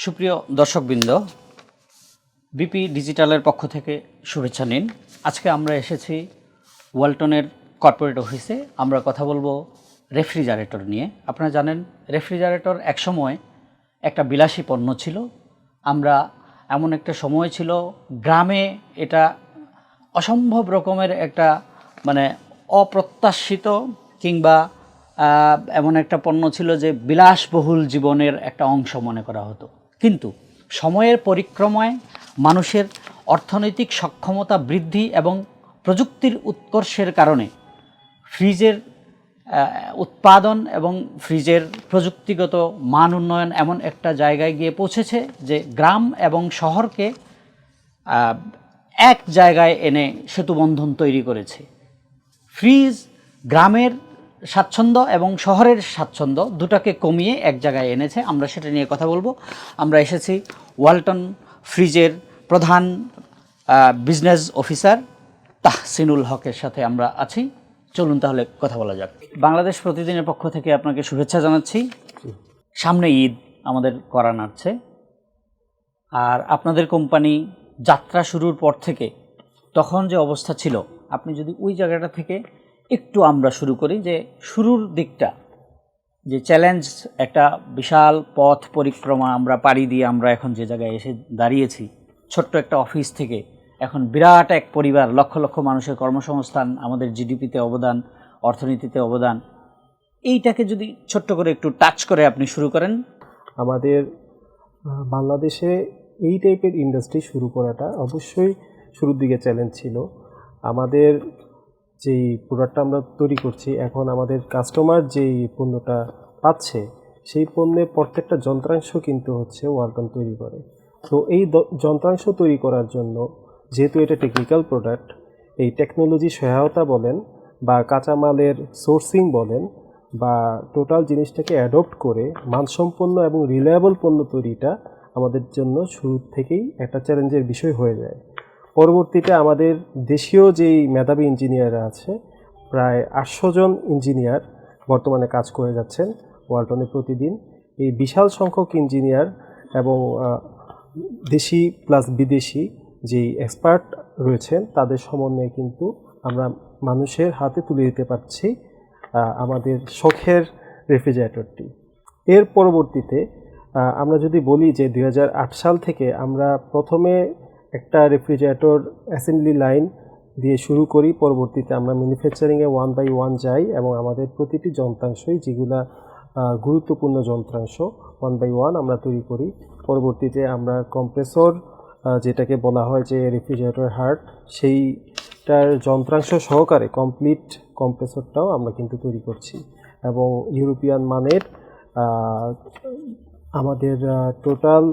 সুপ্রিয় দর্শকবৃন্দ, বিপি ডিজিটালের পক্ষ থেকে শুভেচ্ছা নিন। আজকে আমরা এসেছি ওয়ালটনের কর্পোরেট অফিসে। আমরা কথা বলবো রেফ্রিজারেটর নিয়ে। আপনারা জানেন রেফ্রিজারেটর একসময় একটা বিলাসী পণ্য ছিল। আমরা এমন একটা সময় ছিল গ্রামে এটা অসম্ভব রকমের একটা অপ্রত্যাশিত কিংবা এমন একটা পণ্য ছিল যে বিলাসবহুল জীবনের একটা অংশ মনে করা হতো। কিন্তু সময়ের পরিক্রমায় মানুষের অর্থনৈতিক সক্ষমতা বৃদ্ধি এবং প্রযুক্তির উৎকর্ষের কারণে ফ্রিজের উৎপাদন এবং ফ্রিজের প্রযুক্তিগত মান উন্নয়ন এমন একটা জায়গায় গিয়ে পৌঁছেছে যে গ্রাম এবং শহরকে এক জায়গায় এনে সেতুবন্ধন তৈরি করেছে। ফ্রিজ গ্রামের স্বাচ্ছন্দ্য এবং শহরের স্বাচ্ছন্দ্য দুটাকে কমিয়ে এক জায়গায় এনেছে। আমরা সেটা নিয়ে কথা বলবো। আমরা এসেছি ওয়ালটন ফ্রিজের প্রধান বিজনেস অফিসার তাহসিনুল হকের সাথে আমরা আছি। চলুন তাহলে কথা বলা যাক। বাংলাদেশ প্রতিদিনের পক্ষ থেকে আপনাকে শুভেচ্ছা জানাচ্ছি। সামনে ঈদ আমাদের করা নাড়ছে, আর আপনাদের কোম্পানি যাত্রা শুরুর পর থেকে তখন যে অবস্থা ছিল, আপনি যদি ওই জায়গাটা থেকে একটু আমরা শুরু করি, যে শুরুর দিকটা, যে চ্যালেঞ্জ, একটা বিশাল পথ পরিক্রমা আমরা পাড়ি দিয়ে আমরা এখন যে জায়গায় এসে দাঁড়িয়েছি, ছোট্ট একটা অফিস থেকে এখন বিরাট এক পরিবার, লক্ষ লক্ষ মানুষের কর্মসংস্থান, আমাদের জিডিপিতে অবদান, অর্থনীতিতে অবদান, এইটাকে যদি ছোট্ট করে একটু টাচ করে আপনি শুরু করেন। আমাদের বাংলাদেশে এই টাইপের ইন্ডাস্ট্রি শুরু করাটা অবশ্যই শুরুর দিকে চ্যালেঞ্জ ছিল। আমাদের যেই প্রোডাক্টটা আমরা তৈরি করছি, এখন আমাদের কাস্টমার যেই পণ্যটা পাচ্ছে, সেই পণ্যের প্রত্যেকটা যন্ত্রাংশ কিন্তু হচ্ছে ওয়ালটন তৈরি করে। তো এই যন্ত্রাংশ তৈরি করার জন্য, যেহেতু এটা টেকনিক্যাল প্রোডাক্ট, এই টেকনোলজি সহায়তা বলেন বা কাঁচামালের সোর্সিং বলেন বা টোটাল জিনিসটাকে অ্যাডপ্ট করে মানসম্পন্ন এবং রিলায়েবল পণ্য তৈরিটা আমাদের জন্য শুরু থেকেই একটা চ্যালেঞ্জের বিষয় হয়ে যায়। পরবর্তীতে আমাদের দেশীয় যেই মেধাবী ইঞ্জিনিয়াররা আছে, প্রায় 800 জন ইঞ্জিনিয়ার বর্তমানে কাজ করে যাচ্ছেন ওয়ালটনে প্রতিদিন। এই বিশাল সংখ্যক ইঞ্জিনিয়ার এবং দেশি প্লাস বিদেশি যেই এক্সপার্ট রয়েছেন, তাদের সমন্বয়ে কিন্তু আমরা মানুষের হাতে তুলে দিতে পারছি আমাদের শখের রেফ্রিজারেটরটি। এর পরবর্তীতে আমরা যদি বলি যে 2008 সাল থেকে আমরা প্রথমে একটা রেফ্রিজারেটর অ্যাসেম্বলি লাইন দিয়ে শুরু করি। পরবর্তীতে আমরা ম্যানুফ্যাকচারিংয়ে 1 বাই 1 যাই এবং আমাদের প্রতিটি যন্ত্রাংশই, যেগুলা গুরুত্বপূর্ণ যন্ত্রাংশ, 1 বাই 1 আমরা তৈরি করি। পরবর্তীতে আমরা কম্প্রেসর, যেটাকে বলা হয় যে রেফ্রিজারেটর হার্ট, সেইটার যন্ত্রাংশ সহকারে কমপ্লিট কম্প্রেসরটাও আমরা কিন্তু তৈরি করছি। এবং ইউরোপিয়ান মানের আমাদের টোটাল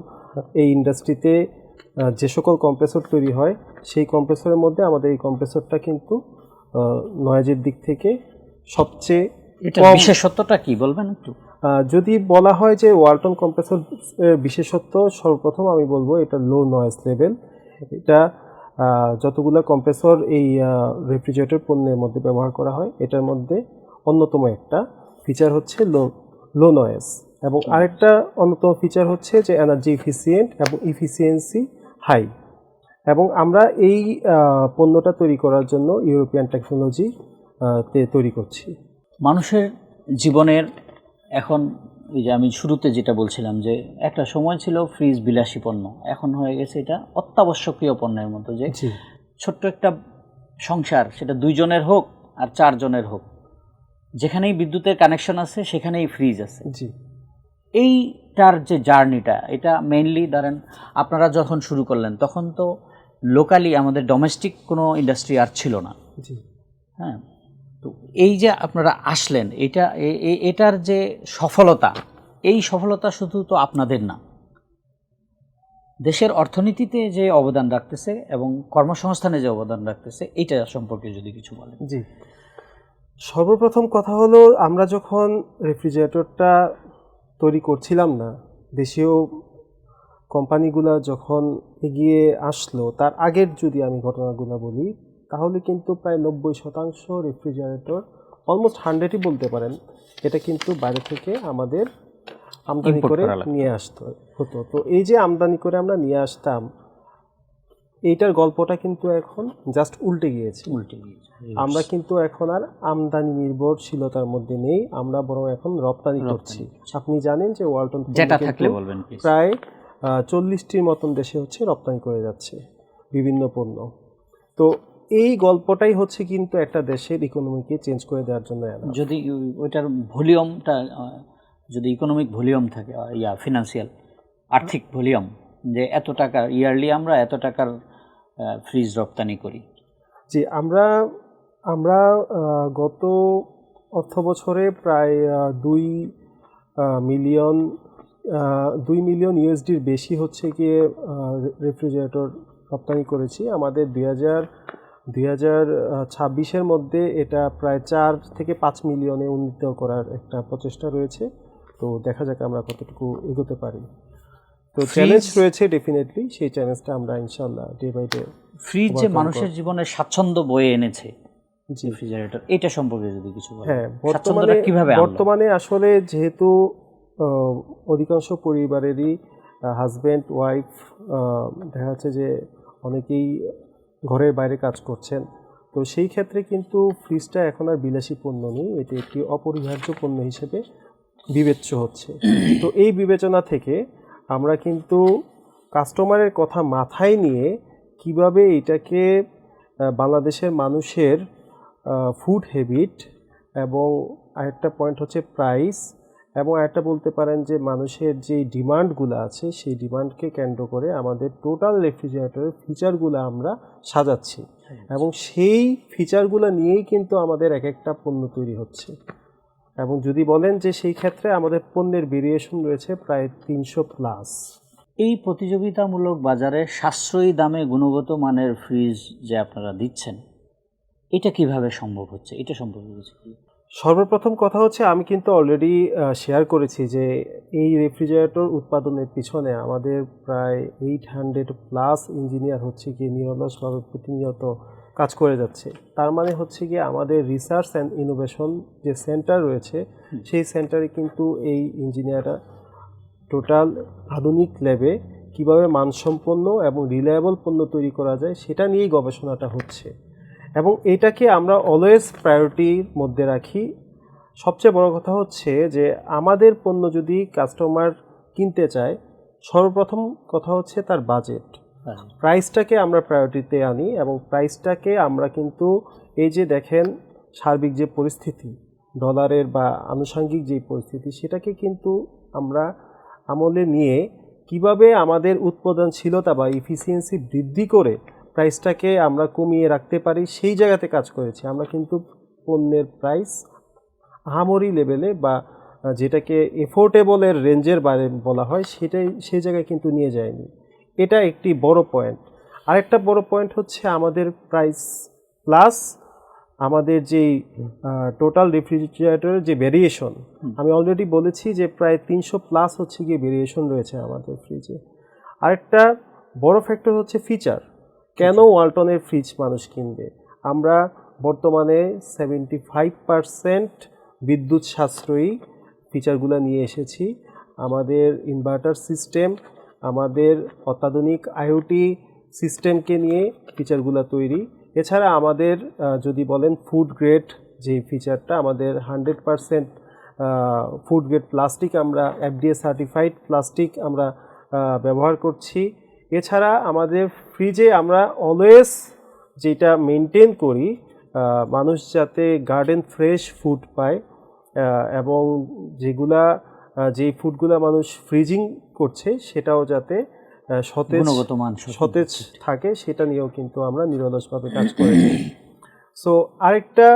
এই ইন্ডাস্ট্রিতে যে সকল কম্প্রেসর তৈরি হয়, সেই কম্প্রেসরের মধ্যে আমাদের এই কম্প্রেসরটা কিন্তু নয়েজের দিক থেকে সবচেয়ে বিশেষত্বটা কি বলবেন একটু? যদি বলা হয় যে ওয়ালটন কম্প্রেসর বিশেষত্ব, সর্বপ্রথম আমি বলবো এটা লো নয়েজ লেভেল। এটা যতগুলো কম্প্রেসর এই রেফ্রিজারেটর পণ্যের মধ্যে ব্যবহার করা হয়, এটার মধ্যে অন্যতম একটা ফিচার হচ্ছে লো নয়েজ। এবং আরেকটা অন্যতম ফিচার হচ্ছে যে এনার্জি এফিসিয়েন্ট এবং ইফিসিয়েন্সি হাই। এবং আমরা এই পণ্যটা তৈরি করার জন্য ইউরোপিয়ান টেকনোলজি তে তৈরি করছি। মানুষের জীবনের এখন, এই যে আমি শুরুতে যেটা বলছিলাম, যে একটা সময় ছিল ফ্রিজ বিলাসী পণ্য, এখন হয়ে গেছে এটা অত্যাবশ্যকীয় পণ্যের মতো। যে ছোট্ট একটা সংসার, সেটা 2 জনের হোক আর 4 জনের হোক, যেখানেই বিদ্যুতের কানেকশন আছে সেখানেই ফ্রিজ আছে। এইটার যে জার্নিটা, এটা মেইনলি ধরেন আপনারা যখন শুরু করলেন তখন তো লোকালি আমাদের ডোমেস্টিক কোনো ইন্ডাস্ট্রি আর ছিল না। হ্যাঁ, তো এই যে আপনারা আসলেন, এটার যে সফলতা, এই সফলতা শুধু তো আপনাদের না, দেশের অর্থনীতিতে যে অবদান রাখতেছে এবং কর্মসংস্থানে যে অবদান রাখতেছে, এইটা সম্পর্কে যদি কিছু বলেন। জি, সর্বপ্রথম কথা হলো, আমরা যখন রেফ্রিজারেটরটা তৈরি করছিলাম না, দেশীয় কোম্পানিগুলো যখন এগিয়ে আসলো, তার আগের যদি আমি ঘটনাগুলো বলি, তাহলে কিন্তু প্রায় 90% রেফ্রিজারেটর, অলমোস্ট 100ই বলতে পারেন, এটা কিন্তু বাইরে থেকে আমাদের আমদানি Import করে করা লাগতো। নিয়ে আসতে হতো। তো এই যে আমদানি করে আমরা নিয়ে আসতাম, এইটার গল্পটা কিন্তু এখন জাস্ট উল্টে গিয়েছে। উল্টে গিয়েছে। আমরা কিন্তু এখন আর আমদানি নির্ভরশীলতার মধ্যে নেই, আমরা বরং এখন রপ্তানি করছি। আপনি জানেন যে ওয়ালটন পণ্য যেটা কিন্তু থাকলে বলবেন প্লিজ। প্রায় 40টির মতন দেশে হচ্ছে রপ্তানি করে যাচ্ছে বিভিন্ন পণ্য। তো এই গল্পটাই হচ্ছে কিন্তু একটা দেশের ইকোনমিকে চেঞ্জ করে দেওয়ার জন্য আনা। যদি ওইটার ভলিউমটা যদি ইকোনমিক ভলিউম থাকে, ফিনান্সিয়াল আর্থিক ভলিউম, যে এত টাকা ইয়ারলি আমরা এত টাকার ফ্রিজ রপ্তানি করি। জি, আমরা আমরা গত অর্থ বছরে প্রায় 2 মিলিয়ন ইউএসডির বেশি হচ্ছে গিয়ে রেফ্রিজারেটর রপ্তানি করেছি। আমাদের 2026-এর মধ্যে এটা প্রায় 4 থেকে 5 মিলিয়নে উন্নীত করার একটা প্রচেষ্টা রয়েছে। তো দেখা যাক আমরা কতটুকু এগোতে পারি। তো চ্যালেঞ্জ রয়েছে ডেফিনেটলি, সেই চ্যালেঞ্জটা আমরা ইনশাআল্লাহ ডে বাই ডে। ফ্রিজ যে মানুষের জীবনে স্বাচ্ছন্দ্য বয়ে এনেছে, জি, রেফ্রিজারেটর, এটা সম্পর্কে যদি কিছু বলেন। হ্যাঁ, স্বাচ্ছন্দ্যটা কিভাবে আনলো? বর্তমানে আসলে যেহেতু অধিকাংশ পরিবারেরই হাজব্যান্ড ওয়াইফ দেখা যাচ্ছে যে অনেকেই ঘরের বাইরে কাজ করছেন, তো সেই ক্ষেত্রে কিন্তু ফ্রিজটা এখন আর বিলাসী পণ্য নেই, এটি একটি অপরিহার্য পণ্য হিসেবে বিবেচ্য হচ্ছে। তো এই বিবেচনা থেকে আমরা কিন্তু কাস্টমারের কথা মাথায় নিয়ে কিভাবে এটাকে বাংলাদেশের মানুষের ফুড হ্যাবিট এবং আরেকটা পয়েন্ট হচ্ছে প্রাইস, এবং আরেকটা বলতে পারেন যে মানুষের যে ডিমান্ডগুলো আছে সেই ডিমান্ডকে কেন্দ্র করে আমাদের টোটাল রেফ্রিজারেটরের ফিচারগুলো আমরা সাজাচ্ছি, এবং সেই ফিচারগুলো নিয়েই কিন্তু আমাদের এক একটা পণ্য তৈরি হচ্ছে। এবং যদি বলেন যে সেই ক্ষেত্রে আমাদের পণ্যের ভেরিয়েশন রয়েছে প্রায় 300+। এই প্রতিযোগিতামূলক বাজারে সাশ্রয়ী দামে গুণগত মানের ফ্রিজ যে আপনারা দিচ্ছেন, এটা কিভাবে সম্ভব হচ্ছে, এটা সম্পর্কে কিছু বলুন। সর্বপ্রথম কথা হচ্ছে, আমি কিন্তু অলরেডি শেয়ার করেছি যে এই রেফ্রিজারেটর উৎপাদনের পিছনে আমাদের প্রায় 800+ ইঞ্জিনিয়ার হচ্ছে গিয়ে নিরলসভাবে প্রতিনিয়ত কাজ করে যাচ্ছে। তার মানে হচ্ছে গিয়ে আমাদের রিসার্চ অ্যান্ড ইনোভেশন যে সেন্টার রয়েছে, সেই সেন্টারে কিন্তু এই ইঞ্জিনিয়াররা টোটাল আধুনিক ল্যাবে কীভাবে মানসম্পন্ন এবং রিলায়েবল পণ্য তৈরি করা যায় সেটা নিয়েই গবেষণাটা হচ্ছে, এবং এটাকে আমরা অলওয়েজ প্রায়োরিটির মধ্যে রাখি। সবচেয়ে বড় কথা হচ্ছে যে আমাদের পণ্য যদি কাস্টমার কিনতে চায়, সর্বপ্রথম কথা হচ্ছে তার বাজেট, প্রাইসটাকে আমরা প্রায়োরিটিতে আনি, এবং প্রাইসটাকে আমরা কিন্তু এই যে দেখেন সার্বিক যে পরিস্থিতি ডলারের বা আনুষঙ্গিক যে পরিস্থিতি, সেটাকে কিন্তু আমরা আমলে নিয়ে কিভাবে আমাদের উৎপাদনশীলতা বা এফিসিয়েন্সি বৃদ্ধি করে প্রাইসটাকে আমরা কমিয়ে রাখতে পারি সেই জায়গাতে কাজ করেছি। আমরা কিন্তু পণ্যের প্রাইস আহামরি লেভেলে বা যেটাকে এফোর্টেবলের রেঞ্জের বাইরে বলা হয় সেই জায়গায় কিন্তু নিয়ে যায়নি। এটা একটি বড় পয়েন্ট। আরেকটা বড় পয়েন্ট হচ্ছে আমাদের প্রাইস প্লাস আমাদের যেই টোটাল রেফ্রিজারেটরের যে ভেরিয়েশন, আমি অলরেডি বলেছি যে প্রায় 300+ হচ্ছে গিয়ে ভেরিয়েশন রয়েছে আমাদের ফ্রিজে। আরেকটা বড় ফ্যাক্টর হচ্ছে ফিচার। কেন ওয়ালটনের ফ্রিজ মানুষ কিনবে? আমরা বর্তমানে 75% বিদ্যুৎ সাশ্রয়ী ফিচারগুলো নিয়ে এসেছি। আমাদের ইনভার্টার সিস্টেম, আমাদের অত্যাধুনিক আইওটি সিস্টেমকে নিয়ে ফিচারগুলো তৈরি। এছাড়া আমাদের যদি বলেন ফুড গ্রেড যে ফিচারটা, আমাদের 100% ফুড গ্রেড প্লাস্টিক, আমরা FDA সার্টিফাইড প্লাস্টিক আমরা ব্যবহার করছি। এছাড়া আমাদের ফ্রিজে আমরা অলওয়েজ যেটা মেনটেন করি, মানুষ যাতে গার্ডেন ফ্রেশ ফুড পায়, এবং যেই ফুডগুলা মানুষ ফ্রিজিং করছে সেটাও যাতে সতেজ থাকে, সেটা নিয়েও কিন্তু আমরা নিরলসভাবে কাজ করেছি। সো আরেকটা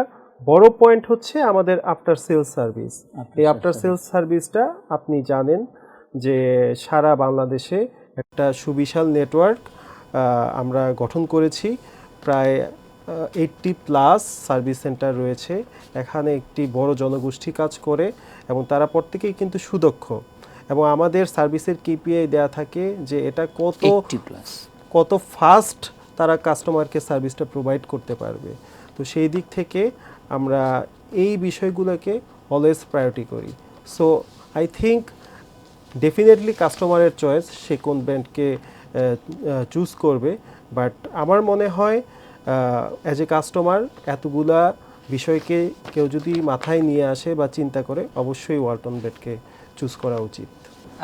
বড় পয়েন্ট হচ্ছে আমাদের আফটার সেলস সার্ভিস। এই আফটার সেলস সার্ভিসটা আপনি জানেন যে সারা বাংলাদেশে একটা সুবিশাল নেটওয়ার্ক আমরা গঠন করেছি। প্রায় 80+ সার্ভিস সেন্টার রয়েছে। এখানে একটি বড় জনগোষ্ঠী কাজ করে এবং তারা প্রত্যেকেই কিন্তু সুদক্ষ, এবং আমাদের সার্ভিসের KPI দেয়া থাকে যে এটা কত ফাস্ট তারা কাস্টমারকে সার্ভিসটা প্রোভাইড করতে পারবে। তো সেই দিক থেকে আমরা এই বিষয়গুলোকে অলওয়েজ প্রায়োরিটি করি। সো আই থিঙ্ক ডেফিনেটলি কাস্টমারের চয়েস, সে কোন ব্র্যান্ডকে চুজ করবে। বাট আমার মনে হয় অ্যাজ এ কাস্টমার এতগুলা বিষয়কে কেউ যদি মাথায় নিয়ে আসে বা চিন্তা করে, অবশ্যই ওয়ালটন ব্র্যান্ডকে চুজ করা উচিত।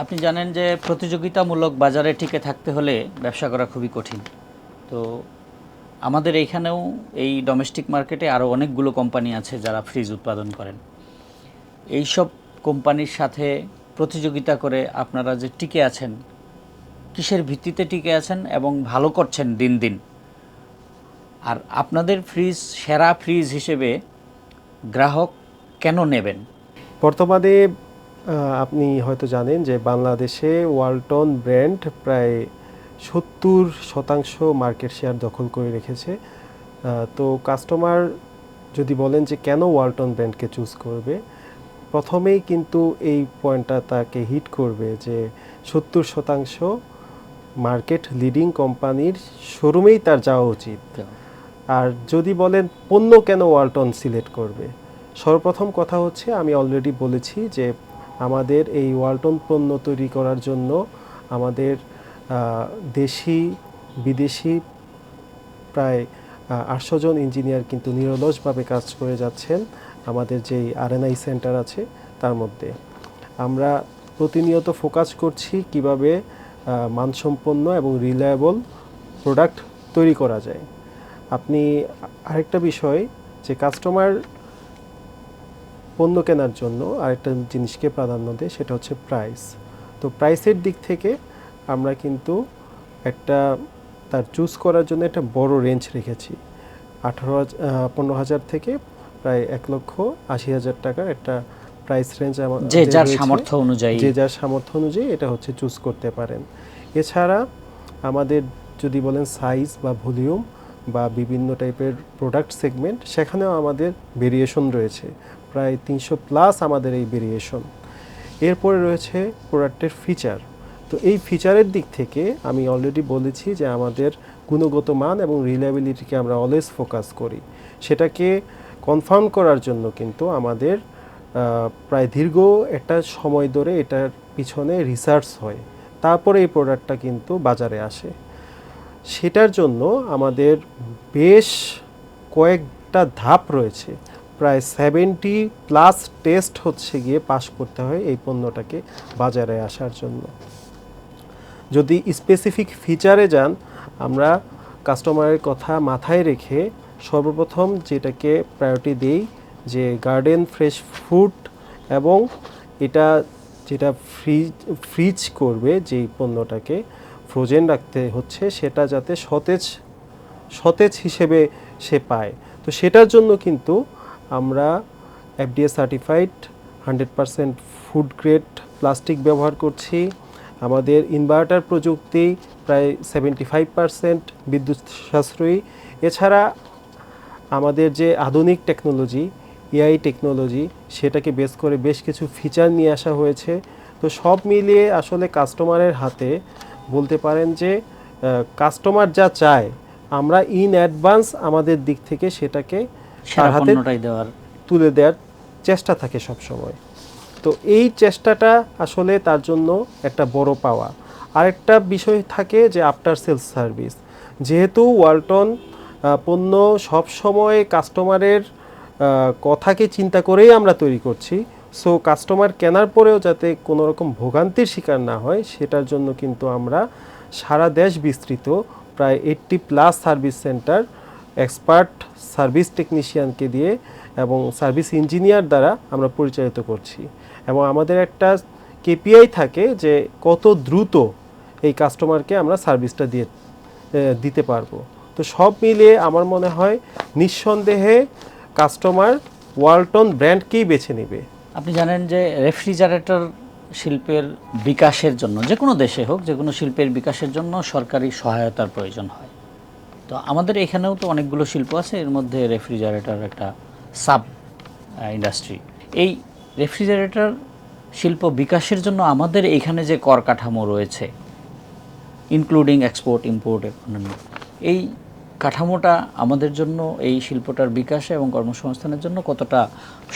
আপনি জানেন যে প্রতিযোগিতামূলক বাজারে টিকে থাকতে হলে ব্যবসা করা খুবই কঠিন। তো আমাদের এইখানেও এই ডোমেস্টিক মার্কেটে আরও অনেকগুলো কোম্পানি আছে যারা ফ্রিজ উৎপাদন করেন। এই সব কোম্পানির সাথে প্রতিযোগিতা করে আপনারা যে টিকে আছেন, কিসের ভিত্তিতে টিকে আছেন এবং ভালো করছেন দিন দিন? আর আপনাদের ফ্রিজ সেরা ফ্রিজ হিসেবে গ্রাহক কেন নেবেন? বর্তমানে আপনি হয়তো জানেন যে বাংলাদেশে ওয়ালটন ব্র্যান্ড প্রায় 70% মার্কেট শেয়ার দখল করে রেখেছে। তো কাস্টমার যদি বলেন যে কেন ওয়ালটন ব্র্যান্ডকে চুজ করবে, প্রথমেই কিন্তু এই পয়েন্টটা তাকে হিট করবে যে 70% মার্কেট লিডিং কোম্পানির শোরুমেই তার যাওয়া উচিত। আর যদি বলেন পণ্য কেন ওয়ালটন সিলেক্ট করবে, সর্বপ্রথম কথা হচ্ছে আমি অলরেডি বলেছি যে আমাদের এই ওয়ালটন পণ্য তৈরি করার জন্য আমাদের দেশি বিদেশি প্রায় 800 জন ইঞ্জিনিয়ার কিন্তু নিরলসভাবে কাজ করে যাচ্ছেন আমাদের যেই আরএনআই সেন্টার আছে তার মধ্যে। আমরা প্রতিনিয়ত ফোকাস করছি কিভাবে মানসম্পন্ন এবং রিলায়েবল প্রোডাক্ট তৈরি করা যায়। আপনি আরেকটা বিষয় যে কাস্টমার পণ্য কেনার জন্য আরেকটা জিনিসকে প্রাধান্য দেয়, সেটা হচ্ছে প্রাইস। তো প্রাইসের দিক থেকে আমরা কিন্তু একটা তার চুজ করার জন্য একটা বড় রেঞ্জ রেখেছি। 15,000 থেকে প্রায় 1,80,000 টাকার একটা প্রাইস রেঞ্জ যে যার সামর্থ্য অনুযায়ী এটা হচ্ছে চুজ করতে পারেন। এছাড়া আমাদের যদি বলেন সাইজ বা ভলিউম বা বিভিন্ন টাইপের প্রোডাক্ট সেগমেন্ট, সেখানেও আমাদের ভেরিয়েশন রয়েছে, প্রায় 300+ আমাদের এই ভেরিয়েশন। এরপরে রয়েছে প্রোডাক্টের ফিচার। তো এই ফিচারের দিক থেকে আমি অলরেডি বলেছি যে আমাদের গুণগত মান এবং রিলায়েবিলিটিকে আমরা অলওয়েজ ফোকাস করি। সেটাকে কনফার্ম করার জন্য কিন্তু আমাদের প্রায় দীর্ঘ একটা সময় ধরে এটার পিছনে রিসার্চ হয়, তারপরে এই প্রোডাক্টটা কিন্তু বাজারে আসে। সেটার জন্য আমাদের বেশ কয়েকটা ধাপ রয়েছে, প্রায় 70+ টেস্ট হচ্ছে গিয়ে পাস করতে হয় এই পণ্যটাকে বাজারে আসার জন্য। যদি স্পেসিফিক ফিচারে যান, আমরা কাস্টমারের কথা মাথায় রেখে সর্বপ্রথম যেটাকে প্রায়োরিটি দেই যে গার্ডেন ফ্রেশ ফুড, এবং এটা যেটা ফ্রিজ করবে যেই পণ্যটাকে ফ্রোজেন রাখতে হচ্ছে, সেটা যাতে সতেজ হিসেবে সে পায়। তো সেটার জন্য কিন্তু আমরা FDA certified 100% food grade plastic ব্যবহার করছি। আমাদের ইনভার্টার প্রযুক্তি প্রায় 75% বিদ্যুৎ সাশ্রয়ী। এছাড়া আমাদের যে আধুনিক টেকনোলজি, এআই টেকনোলজি, সেটাকে বেস করে বেশ কিছু ফিচার নিয়ে আসা হয়েছে। তো সব মিলিয়ে আসলে কাস্টমারের হাতে বলতে পারেন যে কাস্টমার যা চায় আমরা ইন অ্যাডভান্স আমাদের দিক থেকে সেটাকে তার হাতে তুলে দেওয়ার চেষ্টা থাকে সব সময়। তো এই চেষ্টাটা আসলে তার জন্য একটা বড় পাওয়া। আরেকটা বিষয় থাকে যে আফটার সেলস সার্ভিস। যেহেতু ওয়ালটন পণ্য সব সময় কাস্টমারের কথাকে চিন্তা করেই আমরা তৈরি করছি, সো কাস্টমার কেনার পরেও যাতে কোনো রকম ভোগান্তির শিকার না হয়, সেটার জন্য কিন্তু আমরা সারা দেশ বিস্তৃত প্রায় 80+ সার্ভিস সেন্টার এক্সপার্ট সার্ভিস টেকনিশিয়ানকে দিয়ে এবং সার্ভিস ইঞ্জিনিয়ার দ্বারা আমরা পরিচালিত করছি। এবং আমাদের একটা কেপিআই থাকে যে কত দ্রুত এই কাস্টমারকে আমরা সার্ভিসটা দিতে পারবো। তো সব মিলিয়ে আমার মনে হয় নিঃসন্দেহে কাস্টমার ওয়ালটন ব্র্যান্ডকেই বেছে নেবে। আপনি জানেন যে রেফ্রিজারেটর শিল্পের বিকাশের জন্য, যে কোনো দেশে হোক, যে কোনো শিল্পের বিকাশের জন্য সরকারি সহায়তার প্রয়োজন হয়। তো আমাদের এখানেও তো অনেকগুলো শিল্প আছে, এর মধ্যে রেফ্রিজারেটর একটা সাব ইন্ডাস্ট্রি। এই রেফ্রিজারেটর শিল্প বিকাশের জন্য আমাদের এখানে যে কর কাঠামো রয়েছে, ইনক্লুডিং এক্সপোর্ট ইম্পোর্ট, এই কাঠামোটা আমাদের জন্য এই শিল্পটার বিকাশে এবং কর্মসংস্থানের জন্য কতটা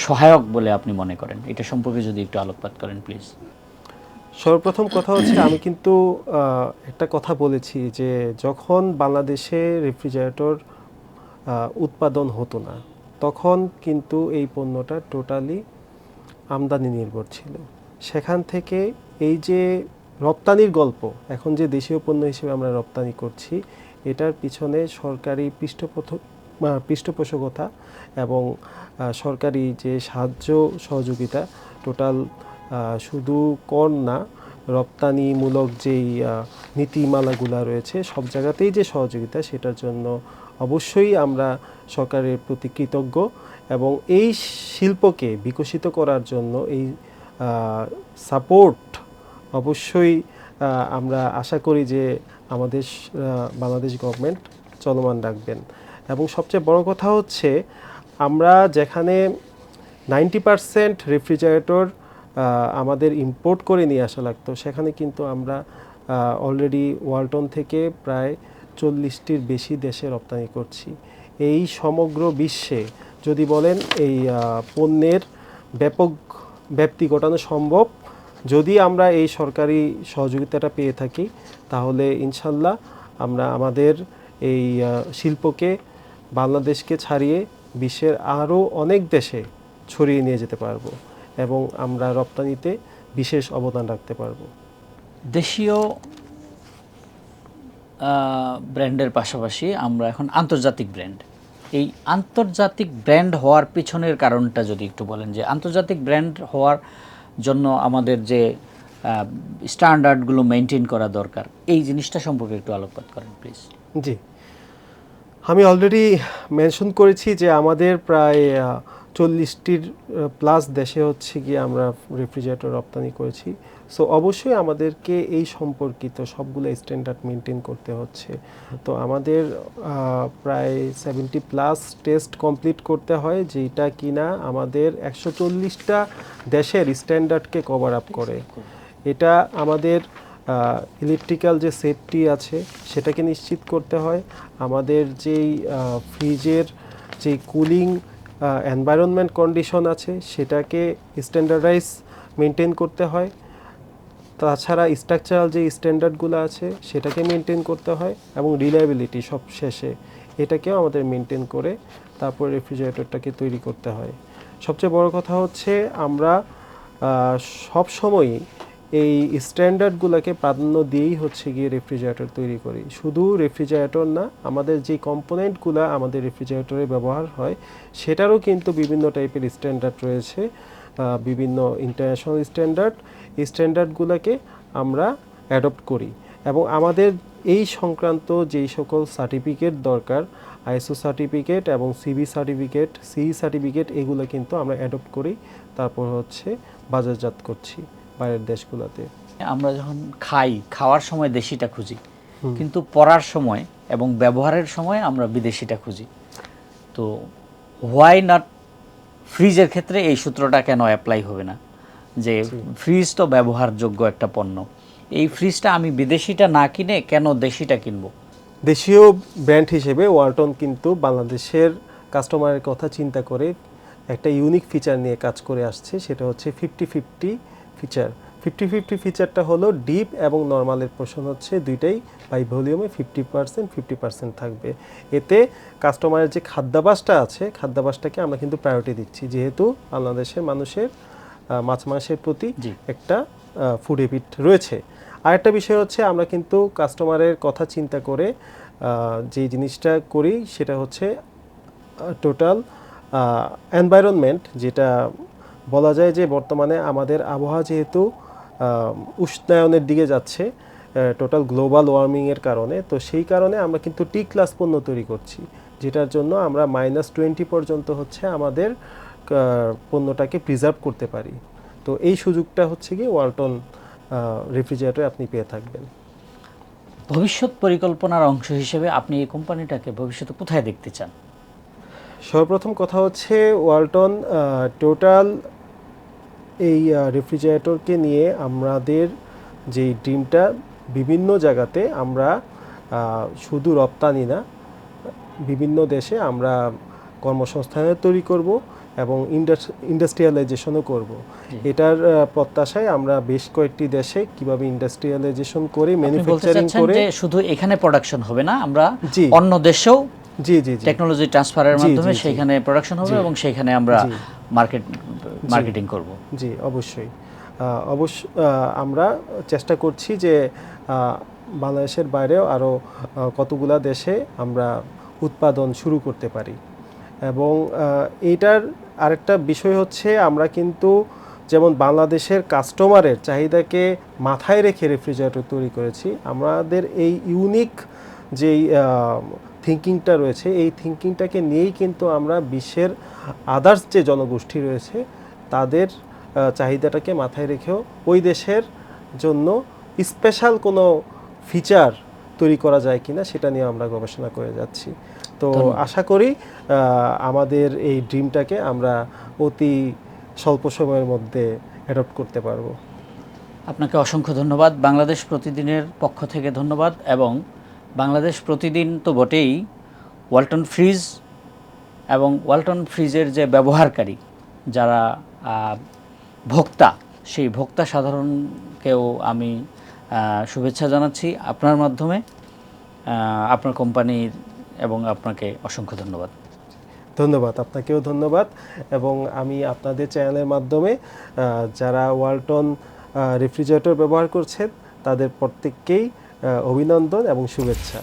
সহায়ক বলে আপনি মনে করেন? এটা সম্পর্কে যদি একটু আলোকপাত করেন প্লিজ। সর্বপ্রথম কথা হচ্ছে আমি কিন্তু একটা কথা বলেছি যে যখন বাংলাদেশে রেফ্রিজারেটর উৎপাদন হতো না, তখন কিন্তু এই পণ্যটা টোটালি আমদানি নির্ভর ছিল। সেখান থেকে এই যে রপ্তানির গল্প, এখন যে দেশীয় পণ্য হিসেবে আমরা রপ্তানি করছি, এটার পিছনে সরকারি পৃষ্ঠপোষকতা এবং সরকারি যে সাহায্য সহযোগিতা, টোটাল শুধু কর না, রপ্তানিমূলক যেই নীতিমালাগুলো রয়েছে সব জায়গাতেই যে সহযোগিতা, সেটার জন্য অবশ্যই আমরা সরকারের প্রতি কৃতজ্ঞ। এবং এই শিল্পকে বিকশিত করার জন্য এই সাপোর্ট অবশ্যই আমরা আশা করি যে আমাদের বাংলাদেশ গভর্নমেন্ট চলমান রাখবেন। এবং সবচেয়ে বড় কথা হচ্ছে আমরা যেখানে 90% রেফ্রিজারেটর আমাদের ইম্পোর্ট করে নিয়ে আসা লাগতো, সেখানে কিন্তু আমরা অলরেডি ওয়ালটন থেকে প্রায় 40টির বেশি দেশে রপ্তানি করছি। এই সমগ্র বিশ্বে যদি বলেন এই পণ্যের ব্যাপক ব্যাপ্তি ঘটানো সম্ভব যদি আমরা এই সরকারি সহযোগিতাটা পেয়ে থাকি, তাহলে ইনশাল্লাহ আমরা আমাদের এই শিল্পকে বাংলাদেশকে ছাড়িয়ে বিশ্বের আরও অনেক দেশে ছড়িয়ে নিয়ে যেতে পারবো এবং আমরা রপ্তানিতে বিশেষ অবদান রাখতে পারবো। দেশীয় ব্র্যান্ডের পাশাপাশি আমরা এখন আন্তর্জাতিক ব্র্যান্ড, এই আন্তর্জাতিক ব্র্যান্ড হওয়ার পিছনের কারণটা যদি একটু বলেন, যে আন্তর্জাতিক ব্র্যান্ড হওয়ার জন্য আমাদের যে স্ট্যান্ডার্ডগুলো মেনটেন করা দরকার, এই জিনিসটা সম্পর্কে একটু আলোকপাত করেন প্লিজ। জি, আমি অলরেডি মেনশন করেছি যে আমাদের প্রায় 40টির প্লাস দেশে হচ্ছে গিয়ে আমরা রেফ্রিজারেটর রপ্তানি করেছি। সো অবশ্যই আমাদেরকে এই সম্পর্কিত সবগুলো স্ট্যান্ডার্ড মেনটেন করতে হচ্ছে। তো আমাদের প্রায় 70 প্লাস টেস্ট কমপ্লিট করতে হয়, যেটা কিনা আমাদের 140টা দেশের স্ট্যান্ডার্ডকে কভার আপ করে। এটা আমাদের ইলেকট্রিক্যাল যে সেফটি আছে সেটাকে নিশ্চিত করতে হয়, আমাদের যেই ফ্রিজের যে কুলিং এনভায়রনমেন্ট কন্ডিশন আছে সেটাকে স্ট্যান্ডার্ডাইজ মেনটেন করতে হয়, তাছাড়া স্ট্রাকচারাল যে স্ট্যান্ডার্ডগুলো আছে সেটাকে মেনটেন করতে হয়, এবং রিলায়েবিলিটি সব শেষে এটাকেও আমাদের মেনটেন করে তারপর রেফ্রিজারেটরটাকে তৈরি করতে হয়। সবচেয়ে বড় কথা হচ্ছে আমরা সব সময়ই এই স্ট্যান্ডার্ডগুলোকে প্রাধান্য দিয়েই হচ্ছে গিয়ে রেফ্রিজারেটর তৈরি করি। শুধু রেফ্রিজারেটর না, আমাদের যে কম্পোনেন্টগুলো আমাদের রেফ্রিজারেটরে ব্যবহার হয় সেটারও কিন্তু বিভিন্ন টাইপের স্ট্যান্ডার্ড রয়েছে, বিভিন্ন ইন্টারন্যাশনাল স্ট্যান্ডার্ড। এই স্ট্যান্ডার্ডগুলোকে আমরা অ্যাডপ্ট করি এবং আমাদের এই সংক্রান্ত যেই সকল সার্টিফিকেট দরকার, আইএসও সার্টিফিকেট এবং সিবি সার্টিফিকেট, সিই সার্টিফিকেট, এগুলো কিন্তু আমরা অ্যাডপ্ট করি, তারপর হচ্ছে বাজারজাত করছি বাইরের দেশগুলোতে। আমরা যখন খাওয়ার সময় দেশিটা খুঁজি, কিন্তু পড়ার সময় এবং ব্যবহারের সময় আমরা বিদেশিটা খুঁজি। তো হোয়াই নট ফ্রিজের ক্ষেত্রে এই সূত্রটা কেন অ্যাপ্লাই হবে না, যে ফ্রিজ তো ব্যবহারযোগ্য একটা পণ্য, এই ফ্রিজটা আমি বিদেশিটা না কিনে কেন দেশিটা কিনবো? দেশীয় ব্র্যান্ড হিসেবে ওয়ালটন কিন্তু বাংলাদেশের কাস্টমারের কথা চিন্তা করে একটা ইউনিক ফিচার নিয়ে কাজ করে আসছে, সেটা হচ্ছে 50-50 ফিচার। 50-50 ফিচারটা হলো ডিপ এবং নর্মালের পোর্শন হচ্ছে দুইটাই বাই ভলিউমে 50% থাকবে। এতে কাস্টমারের যে খাদ্যাভ্যাসটা আছে, খাদ্যাভ্যাসটাকে আমরা কিন্তু প্রায়োরিটি দিচ্ছি, যেহেতু বাংলাদেশের মানুষের মাছ মাংসের প্রতি একটা ফুড হ্যাবিট রয়েছে। আরেকটা বিষয় হচ্ছে আমরা কিন্তু কাস্টমারের কথা চিন্তা করে যে জিনিসটা করি সেটা হচ্ছে টোটাল এনভায়রনমেন্ট, যেটা বলা যায় যে বর্তমানে আমাদের আবহাওয়া যেহেতু উষ্ণায়নের দিকে যাচ্ছে টোটাল গ্লোবাল ওয়ার্মিংয়ের কারণে, তো সেই কারণে আমরা কিন্তু টি ক্লাস পণ্য তৈরি করছি, যেটার জন্য আমরা -20 পর্যন্ত হচ্ছে আমাদের পণ্যটাকে প্রিজার্ভ করতে পারি। তো এই সুযোগটা হচ্ছে কি ওয়ালটন রেফ্রিজারেটরে আপনি পেয়ে থাকবেন। ভবিষ্যৎ পরিকল্পনার অংশ হিসেবে আপনি এই কোম্পানিটাকে ভবিষ্যতে কোথায় দেখতে চান? সর্বপ্রথম কথা হচ্ছে ওয়ালটন টোটাল এই রেফ্রিজারেটরকে নিয়ে আমাদের যে ড্রিমটা, বিভিন্ন জায়গাতে আমরা শুধু রপ্তানি না, বিভিন্ন দেশে আমরা কর্মসংস্থানের তৈরি করব এবং ইন্ডাস্ট্রিয়ালাইজেশনও করব। এটার প্রত্যাশায় আমরা বেশ কয়েকটি দেশে কিভাবে ইন্ডাস্ট্রিয়ালাইজেশন করে আপনি বলতে ম্যানুফ্যাকচারিং চাচ্ছেন করে যে শুধু এখানে প্রোডাকশন হবে না, আমরা জি। অন্য দেশেও জি জি জি টেকনোলজি ট্রান্সফারের জি, মাধ্যমে জি, জি। সেখানে প্রোডাকশন হবে এবং সেখানে আমরা জি। মার্কেটিং করব। জি অবশ্যই আমরা চেষ্টা করছি যে বাংলাদেশের বাইরেও আরও কতগুলা দেশে আমরা উৎপাদন শুরু করতে পারি। এবং এইটার আরেকটা বিষয় হচ্ছে আমরা কিন্তু যেমন বাংলাদেশের কাস্টমারের চাহিদাকে মাথায় রেখে রেফ্রিজারেটর তৈরি করেছি। আমাদের এই ইউনিক যেই থিঙ্কিংটা রয়েছে, এই থিঙ্কিংটাকে নিয়েই কিন্তু আমরা বিশ্বের আদার্স যে জনগোষ্ঠী রয়েছে তাদের চাহিদাটাকে মাথায় রেখেও ওই দেশের জন্য স্পেশাল কোনো ফিচার তৈরি করা যায় কিনা সেটা নিয়ে আমরা গবেষণা করে যাচ্ছি। তো আশা করি আমাদের এই ড্রিমটাকে আমরা অতি স্বল্প সময়ের মধ্যে অ্যাডপ্ট করতে পারবো। আপনাকে অসংখ্য ধন্যবাদ। বাংলাদেশ প্রতিদিনের পক্ষ থেকে ধন্যবাদ। এবং বাংলাদেশ প্রতিদিন তো বটেই, ওয়ালটন ফ্রিজ এবং ওয়ালটন ফ্রিজের যে ব্যবহারকারী যারা ভোক্তা, সেই ভোক্তা সাধারণকেও আমি শুভেচ্ছা জানাচ্ছি আপনার মাধ্যমে, আপনার কোম্পানির, এবং আপনাকে অসংখ্য ধন্যবাদ। ধন্যবাদ, আপনাকেও ধন্যবাদ। এবং আমি আপনাদের চ্যানেলের মাধ্যমে যারা ওয়ালটন রেফ্রিজারেটর ব্যবহার করছেন তাদের প্রত্যেককেই অভিনন্দন এবং শুভেচ্ছা।